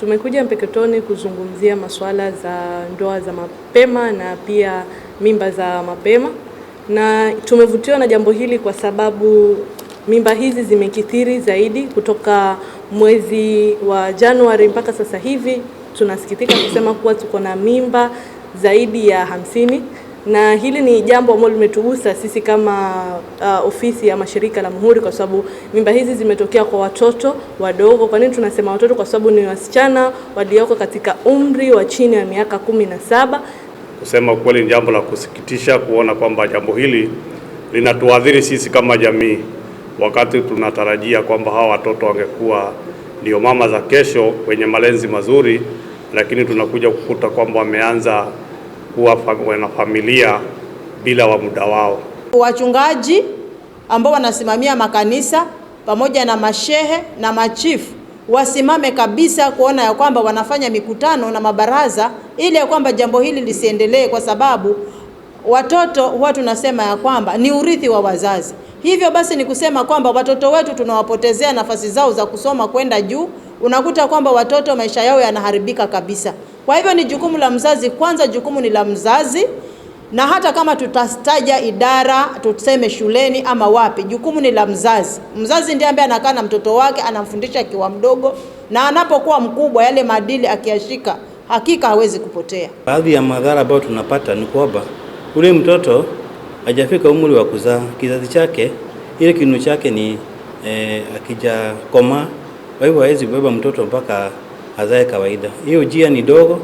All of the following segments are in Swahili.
Tumekuja Mpeketoni kuzungumzia masuala za ndoa za mapema na pia mimba za mapema, na tumevutiwa na jambo hili kwa sababu mimba hizi zimekithiri zaidi kutoka mwezi wa Januari mpaka sasa hivi. Tunasikitika kusema kuwa tuko na mimba zaidi ya 50, na hili ni jambo ambalo limetugusa sisi kama ofisi ya mashirika la Muhuri, kwa sababu mimba hizi zimetokea kwa watoto wadogo. Kwa nini tunasema watoto? Kwa sababu ni wasichana walioko katika umri wa chini ya miaka 17. Kusema kweli, ni jambo la kusikitisha kuona kwamba jambo hili linatuadhiri sisi kama jamii, wakati tunatarajia kwamba hawa watoto wangekuwa ndio mama za kesho wenye malezi mazuri, lakini tunakuja kukuta kwamba wameanza kuwa na familia bila wa muda wao. Wachungaji ambao wanasimamia makanisa pamoja na mashehe na machifu wasimame kabisa kuona ya kwamba wanafanya mikutano na mabaraza ili ya kwamba jambo hili lisiendelee, kwa sababu watoto huwa tunasema ya kwamba ni urithi wa wazazi. Hivyo basi ni kusema kwamba watoto wetu tunawapotezea nafasi zao za kusoma kwenda juu. Unakuta kwamba watoto maisha yao yanaharibika kabisa. Kwa hivyo ni jukumu la mzazi kwanza, jukumu ni la mzazi, na hata kama tutastaja idara, tuseme shuleni ama wapi, jukumu ni la mzazi. Mzazi ndiye ambaye anakaa na mtoto wake, anamfundisha akiwa mdogo, na anapokuwa mkubwa yale maadili akiashika, hakika hawezi kupotea. Baadhi ya madhara ambayo tunapata ni kwamba ule mtoto hajafika umri wa kuzaa, kizazi chake, ile kinu chake ni akija koma, kwa hivyo hawezi kubeba mtoto mpaka azae kawaida. Hiyo jia ni dogo,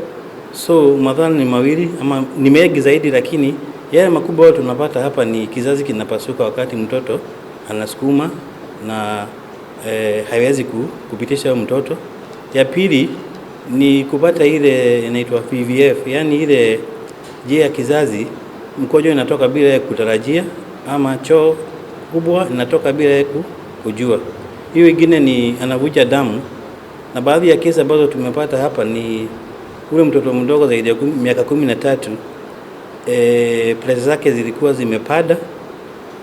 so madhara ni mawili ama ni mengi zaidi, lakini yale makubwa tunapata hapa ni kizazi kinapasuka wakati mtoto anasukuma na haiwezi kupitisha mtoto. Ya pili ni kupata ile inaitwa PVF, yani ile jia ya kizazi, mkojo inatoka bila kutarajia, ama choo kubwa inatoka bila kujua. Hiyo ingine ni anavuja damu, na baadhi ya kesi ambazo tumepata hapa ni ule mtoto mdogo zaidi ya miaka 13, pressure zake zilikuwa zimepada,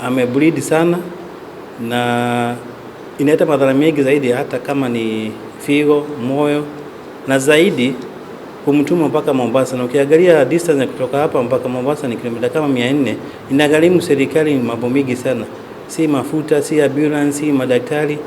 amebleed sana, na inaleta madhara mengi zaidi, hata kama ni figo, moyo, na zaidi kumtuma mpaka Mombasa. Na ukiangalia distance kutoka hapa mpaka Mombasa ni kilomita kama 400, inagharimu serikali mambo mengi sana, si mafuta, si ambulance, si madaktari.